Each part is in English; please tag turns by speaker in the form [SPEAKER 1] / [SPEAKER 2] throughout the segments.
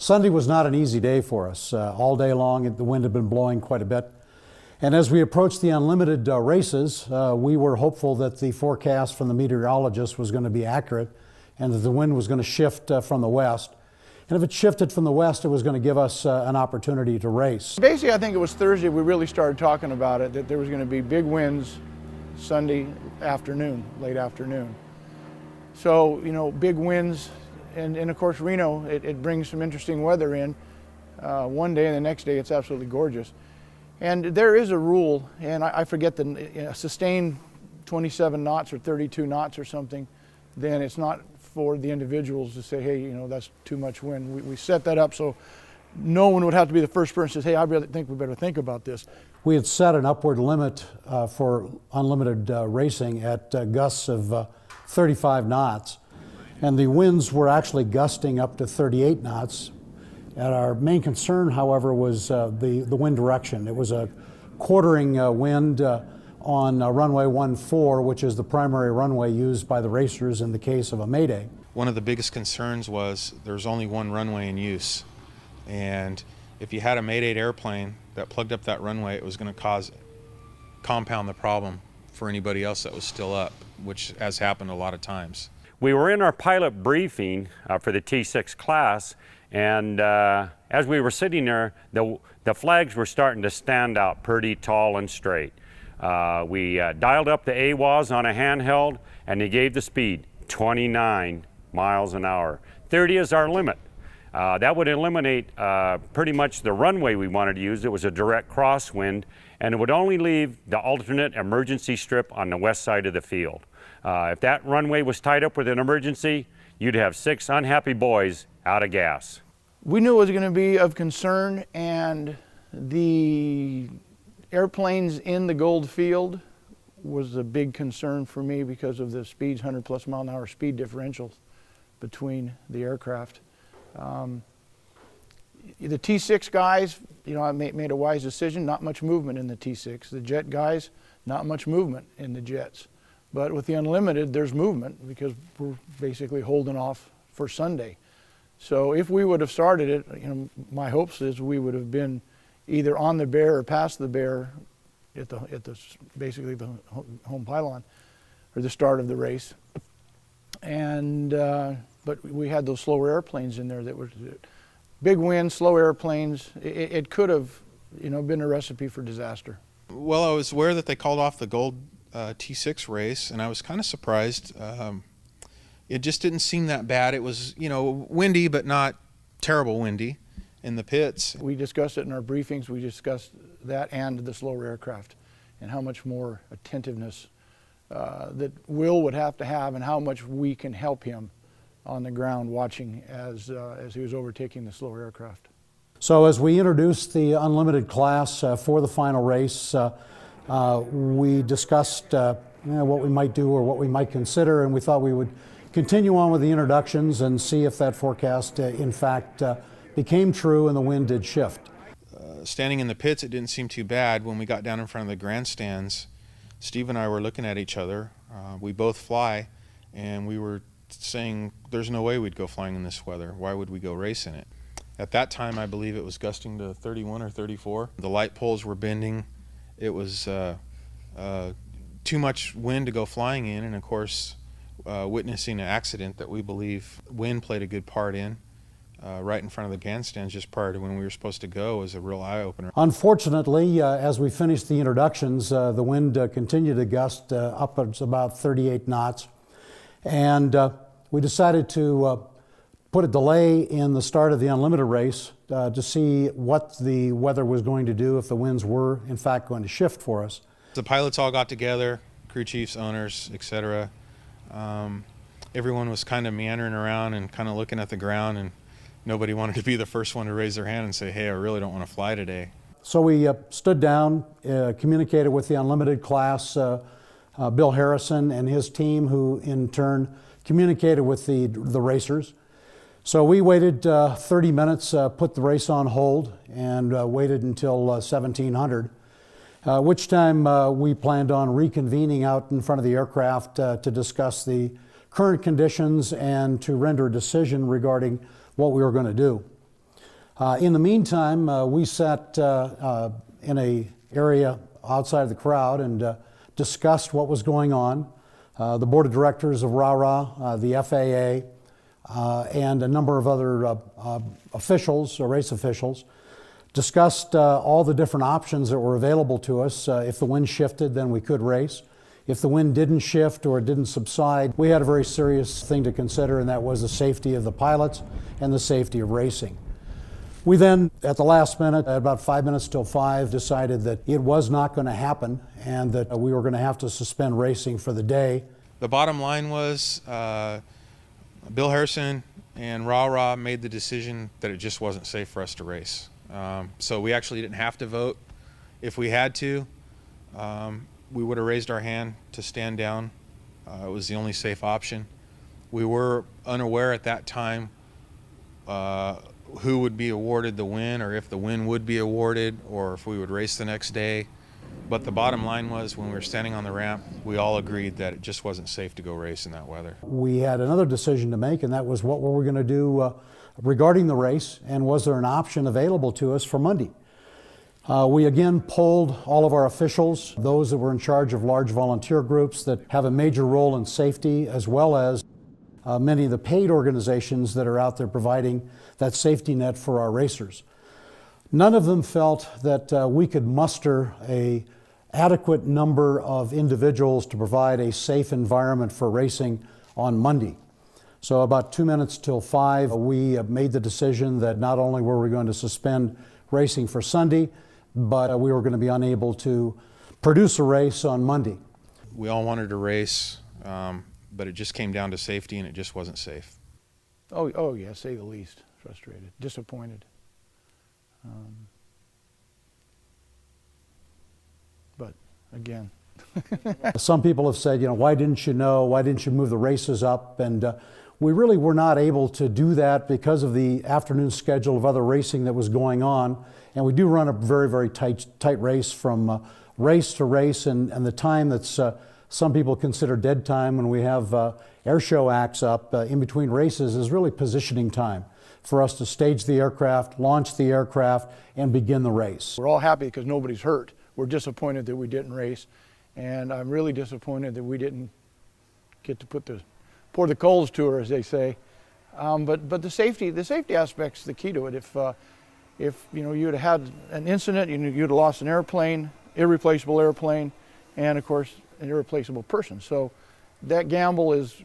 [SPEAKER 1] Sunday was not an easy day for us. All day long, the wind had been blowing quite a bit. And as we approached the Unlimited races, we were hopeful that the forecast from the meteorologist was going to be accurate and that the wind was going to shift from the west. And if it shifted from the west, it was going to give us an opportunity to race.
[SPEAKER 2] Basically, I think it was Thursday we really started talking about it, that there was going to be big winds Sunday afternoon, late afternoon. So, you know, big winds, and of course Reno, it brings some interesting weather in. One day and the next day it's absolutely gorgeous. And there is a rule, and I forget the sustained 27 knots or 32 knots or something, then it's not for the individuals to say, hey, you know, that's too much wind. We set that up so no one would have to be the first person to say, hey, I really think we better think about this.
[SPEAKER 1] We had set an upward limit for unlimited racing at gusts of 35 knots, and the winds were actually gusting up to 38 knots. And our main concern, however, was the wind direction. It was a quartering wind on runway 14, which is the primary runway used by the racers in the case of a mayday.
[SPEAKER 3] One of the biggest concerns was there's only one runway in use, and if you had a mayday airplane that plugged up that runway, it was going to compound the problem for anybody else that was still up, which has happened a lot of times.
[SPEAKER 4] We were in our pilot briefing for the T6 class, and as we were sitting there, the flags were starting to stand out pretty tall and straight. We dialed up the AWAS on a handheld, and they gave the speed 29 miles an hour. 30 is our limit. That would eliminate pretty much the runway we wanted to use. It was a direct crosswind, and it would only leave the alternate emergency strip on the west side of the field. If that runway was tied up with an emergency, you'd have 6 unhappy boys out of gas.
[SPEAKER 2] We knew it was going to be of concern, and the airplanes in the Gold Field was a big concern for me because of the speeds, 100+ mile an hour speed differentials between the aircraft. The T6 guys, you know, I made a wise decision, not much movement in the T6. The jet guys, not much movement in the jets. But with the Unlimited, there's movement because we're basically holding off for Sunday. So if we would have started it, you know, my hopes is we would have been either on the bear or past the bear at the basically the home pylon, or the start of the race. And but we had those slower airplanes in there that were big winds, slow airplanes. It could have, you know, been a recipe for disaster.
[SPEAKER 3] Well, I was aware that they called off the Gold T6 race, and I was kind of surprised. It just didn't seem that bad. It was, you know, windy, but not terrible windy in the pits.
[SPEAKER 2] We discussed it in our briefings. We discussed that and the slower aircraft and how much more attentiveness that Will would have to have, and how much we can help him on the ground watching as he was overtaking the slower aircraft.
[SPEAKER 1] So as we introduced the Unlimited class for the final race, we discussed what we might do or what we might consider, and we thought we would continue on with the introductions and see if that forecast in fact became true and the wind did shift.
[SPEAKER 3] Standing in the pits, it didn't seem too bad. When we got down in front of the grandstands, Steve and I were looking at each other. We both fly, and we were saying there's no way we'd go flying in this weather. Why would we go race in it? At that time, I believe it was gusting to 31 or 34. The light poles were bending. It was too much wind to go flying in, and of course witnessing an accident that we believe wind played a good part in right in front of the grandstands just prior to when we were supposed to go was a real eye-opener.
[SPEAKER 1] Unfortunately, as we finished the introductions, the wind continued to gust upwards about 38 knots, and we decided to put a delay in the start of the Unlimited race to see what the weather was going to do if the winds were in fact going to shift for us.
[SPEAKER 3] The pilots all got together, crew chiefs, owners, etc. Everyone was kind of meandering around and kind of looking at the ground, and nobody wanted to be the first one to raise their hand and say, hey, I really don't want to fly today.
[SPEAKER 1] So we stood down, communicated with the Unlimited class, Bill Harrison and his team, who in turn communicated with the racers. So we waited 30 minutes, put the race on hold, and waited until 1700, which time we planned on reconvening out in front of the aircraft to discuss the current conditions and to render a decision regarding what we were going to do. In the meantime, we sat in an area outside of the crowd and discussed what was going on. The board of directors of RARA, the FAA, and a number of other officials, race officials, discussed all the different options that were available to us. If the wind shifted, then we could race. If the wind didn't shift or it didn't subside, we had a very serious thing to consider, and that was the safety of the pilots and the safety of racing. We then, at the last minute, at about 5 minutes till 5, decided that it was not going to happen and that we were going to have to suspend racing for the day.
[SPEAKER 3] The bottom line was Bill Harrison and RARA made the decision that it just wasn't safe for us to race. So we actually didn't have to vote. If we had to, we would have raised our hand to stand down. It was the only safe option. We were unaware at that time who would be awarded the win, or if the win would be awarded, or if we would race the next day. But the bottom line was, when we were standing on the ramp, we all agreed that it just wasn't safe to go race in that weather.
[SPEAKER 1] We had another decision to make, and that was what were we going to do regarding the race, and was there an option available to us for Monday? We again polled all of our officials, those that were in charge of large volunteer groups that have a major role in safety, as well as many of the paid organizations that are out there providing that safety net for our racers. None of them felt that we could muster an adequate number of individuals to provide a safe environment for racing on Monday. So about 2 minutes till 5, we made the decision that not only were we going to suspend racing for Sunday, but we were going to be unable to produce a race on Monday.
[SPEAKER 3] We all wanted to race, but it just came down to safety, and it just wasn't safe.
[SPEAKER 2] Oh yeah, say the least. Frustrated, disappointed. But again.
[SPEAKER 1] Some people have said, why didn't you know? Why didn't you move the races up? And we really were not able to do that because of the afternoon schedule of other racing that was going on. And we do run a very, very tight race from race to race, and the time that's some people consider dead time when we have air show acts up in between races is really positioning time for us to stage the aircraft, launch the aircraft, and begin the race.
[SPEAKER 2] We're all happy because nobody's hurt. We're disappointed that we didn't race, and I'm really disappointed that we didn't get to pour the coals to her, as they say. But the safety aspect's the key to it. If you'd have had an incident, you'd have lost an airplane, irreplaceable airplane, and of course an irreplaceable person. So that gamble is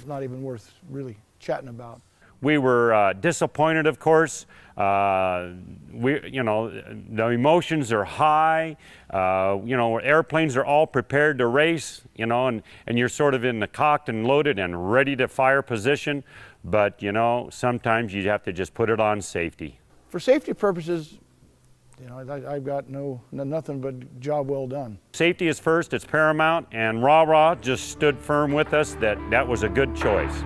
[SPEAKER 2] not even worth really chatting about.
[SPEAKER 4] We were disappointed, of course. The emotions are high. Airplanes are all prepared to race, and you're sort of in the cocked and loaded and ready to fire position. But, sometimes you have to just put it on safety.
[SPEAKER 2] For safety purposes, I've got nothing but job well done.
[SPEAKER 4] Safety is first, it's paramount, and RARA just stood firm with us that was a good choice.